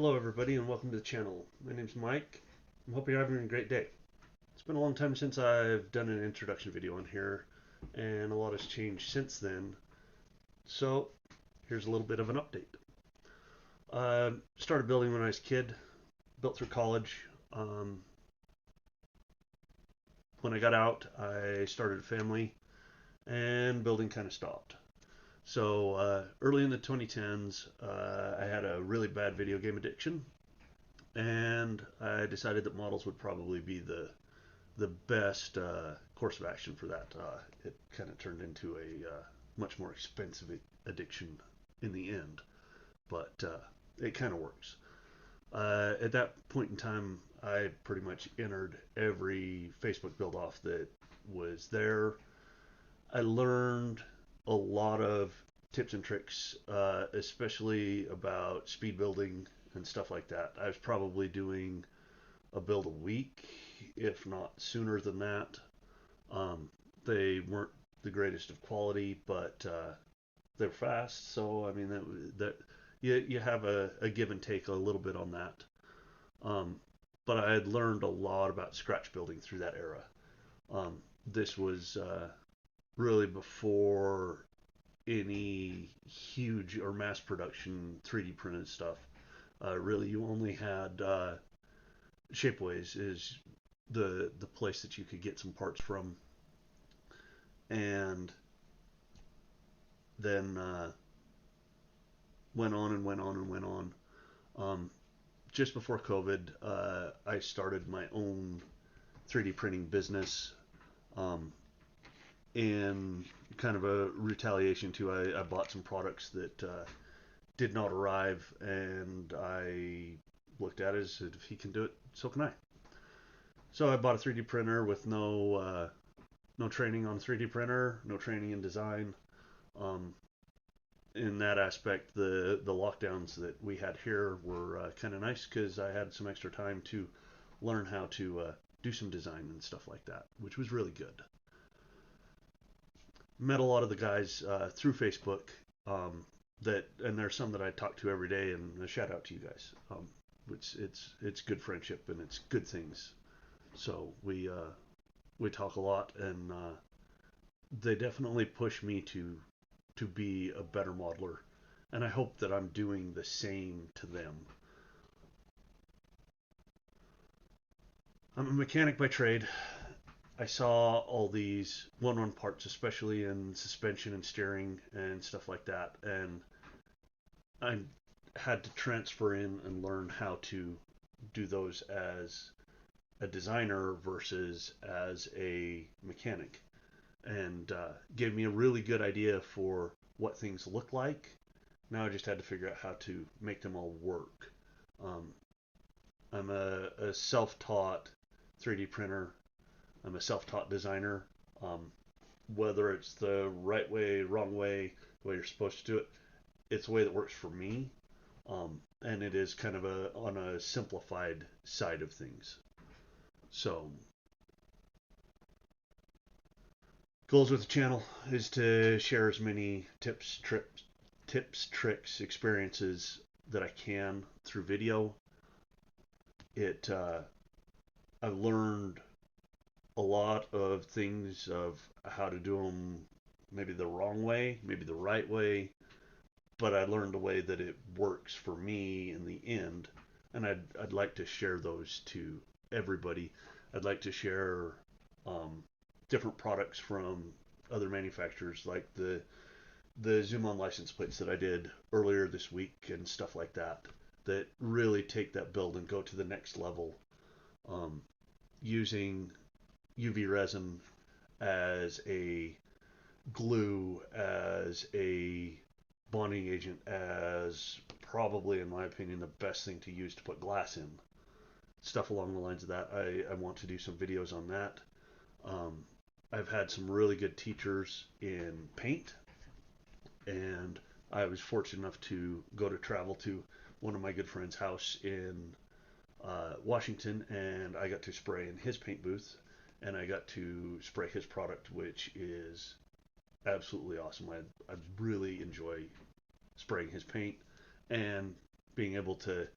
Hello everybody and welcome to the channel. My name's Mike. I hope you're having a great day. It's been a long time since I've done an introduction video on here and a lot has changed since then. So here's a little bit of an update. Started building when I was a kid, built through college. When I got out I started a family and building kind of stopped. So early in the 2010s I had a really bad video game addiction and I decided that models would probably be the best course of action for that. It kind of turned into a much more expensive addiction in the end, but it kind of works. At that point in time, I pretty much entered every Facebook build off that was there. I learned a lot of tips and tricks, especially about speed building and stuff like that. I was probably doing a build a week, if not sooner than that. They weren't the greatest of quality, but they're fast. So I mean that you have a give and take a little bit on that. Um, but I had learned a lot about scratch building through that era. This was really before any huge or mass production 3D printed stuff. Really, you only had Shapeways is the place that you could get some parts from, and then went on and went on and went on. Um, just before COVID, I started my own 3D printing business. In kind of a retaliation to, I bought some products that did not arrive, and I looked at it and said, if he can do it, so can I. So I bought a 3D printer with no training on 3D printer, no training in design. Um, in that aspect, the lockdowns that we had here were kind of nice because I had some extra time to learn how to do some design and stuff like that, which was really good. Met a lot of the guys through Facebook. And there's some that I talk to every day, and a shout out to you guys. It's good friendship and it's good things. So we talk a lot, and they definitely push me to be a better modeler, and I hope that I'm doing the same to them. I'm a mechanic by trade. I saw all these one parts, especially in suspension and steering and stuff like that, and I had to transfer in and learn how to do those as a designer versus as a mechanic, and gave me a really good idea for what things look like. Now I just had to figure out how to make them all work. Um, I'm a self-taught 3D printer. I'm a self-taught designer. Um, whether it's the right way, wrong way, the way you're supposed to do it, it's the way that works for me. And it is kind of on a simplified side of things. So goals with the channel is to share as many tricks, experiences that I can through video. I've learned a lot of things of how to do them, maybe the wrong way, maybe the right way, but I learned a way that it works for me in the end, and I'd like to share those to everybody. I'd like to share um, different products from other manufacturers, like the zoom on license plates that I did earlier this week and stuff like that, that really take that build and go to the next level, um, using UV resin as a glue, as a bonding agent, as probably, in my opinion, the best thing to use to put glass in. Stuff along the lines of that. I want to do some videos on that. Um, I've had some really good teachers in paint, and I was fortunate enough to go to travel to one of my good friend's house in Washington, and I got to spray in his paint booth, and I got to spray his product, which is absolutely awesome. I really enjoy spraying his paint and being able to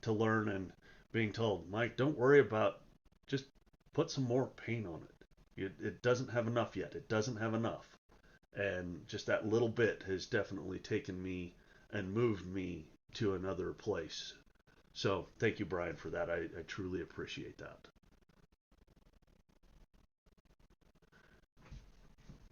to learn and being told, Mike, don't worry about, just put some more paint on it. It doesn't have enough yet. It doesn't have enough. And just that little bit has definitely taken me and moved me to another place. So thank you, Brian, for that. I truly appreciate that.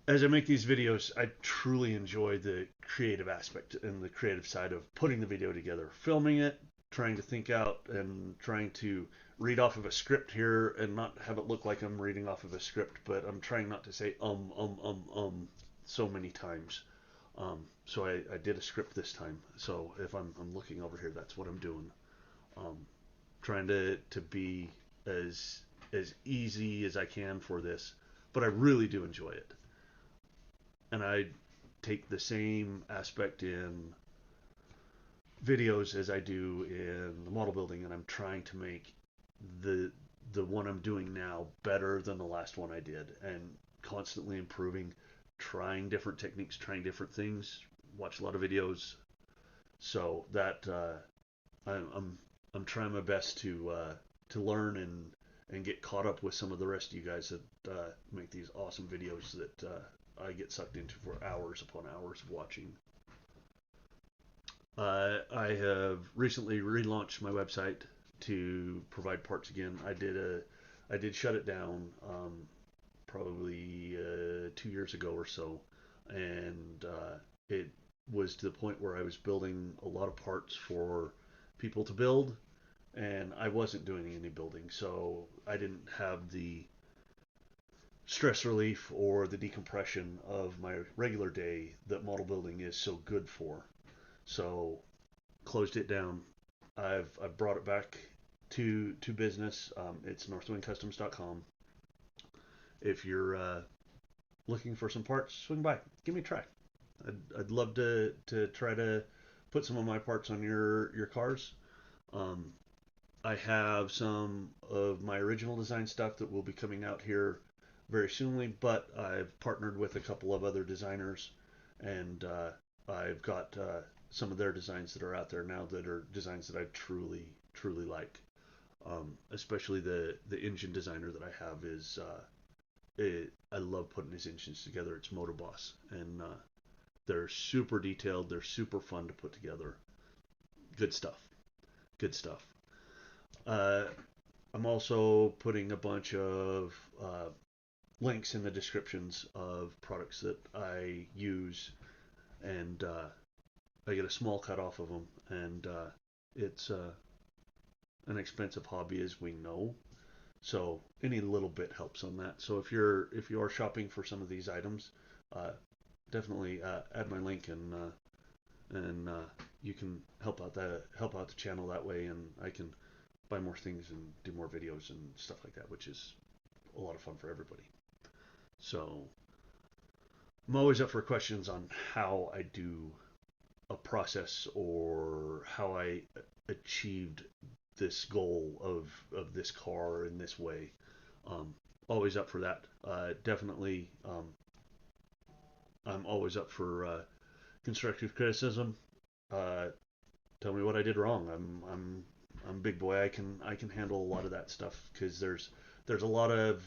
As I make these videos, I truly enjoy the creative aspect and the creative side of putting the video together, filming it, trying to think out and trying to read off of a script here and not have it look like I'm reading off of a script, but I'm trying not to say so many times. So I did a script this time. So if I'm looking over here, that's what I'm doing. Um, Trying to be as easy as I can for this, but I really do enjoy it. And I take the same aspect in videos as I do in the model building, and I'm trying to make the the one I'm doing now better than the last one I did, and constantly improving, trying different techniques, trying different things. Watch a lot of videos, so that I'm trying my best to learn and get caught up with some of the rest of you guys that make these awesome videos that I get sucked into for hours upon hours of watching. I have recently relaunched my website to provide parts again. I did shut it down probably 2 years ago or so, and it was to the point where I was building a lot of parts for people to build, and I wasn't doing any building, so I didn't have the stress relief or the decompression of my regular day that model building is so good for. So closed it down. I've brought it back to business. It's northwindcustoms.com. If you're looking for some parts, swing by. Give me a try. I'd love to try to put some of my parts on your cars. Um, I have some of my original design stuff that will be coming out here very soonly, but I've partnered with a couple of other designers, and I've got some of their designs that are out there now that are designs that I truly like. Especially the engine designer that I have is I love putting his engines together. It's Motoboss, and they're super detailed. They're super fun to put together. Good stuff. Good stuff. Uh, I'm also putting a bunch of links in the descriptions of products that I use, and I get a small cut off of them, and it's an expensive hobby, as we know. So any little bit helps on that. So if you are shopping for some of these items, uh, definitely add my link, and you can help out the channel that way, and I can buy more things and do more videos and stuff like that, which is a lot of fun for everybody. So I'm always up for questions on how I do a process or how I achieved this goal of this car in this way. Um, Always up for that. Definitely, I'm always up for constructive criticism. Uh, Tell me what I did wrong. I'm big boy. I can handle a lot of that stuff because there's a lot of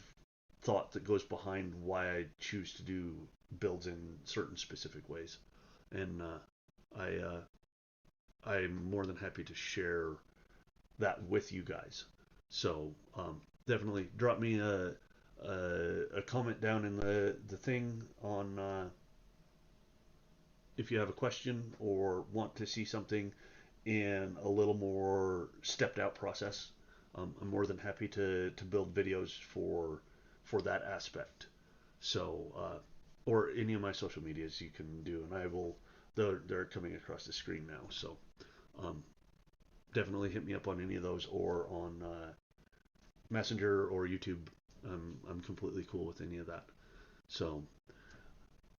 thought that goes behind why I choose to do builds in certain specific ways, and I'm more than happy to share that with you guys. So definitely drop me a comment down in the thing on if you have a question or want to see something in a little more stepped out process. I'm more than happy to build videos for that aspect. So or any of my social medias you can do, and I will. They're coming across the screen now. So um, definitely hit me up on any of those or on Messenger or YouTube. I'm completely cool with any of that. So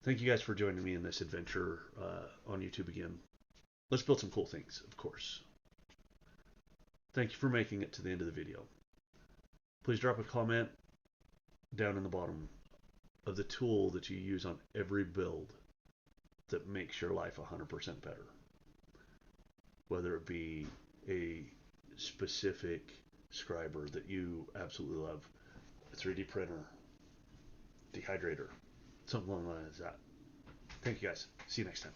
thank you guys for joining me in this adventure on YouTube again. Let's build some cool things, of course. Thank you for making it to the end of the video. Please drop a comment down in the bottom of the tool that you use on every build that makes your life 100% better. Whether it be a specific scriber that you absolutely love. A 3D printer, dehydrator, something along that. Thank you guys. See you next time.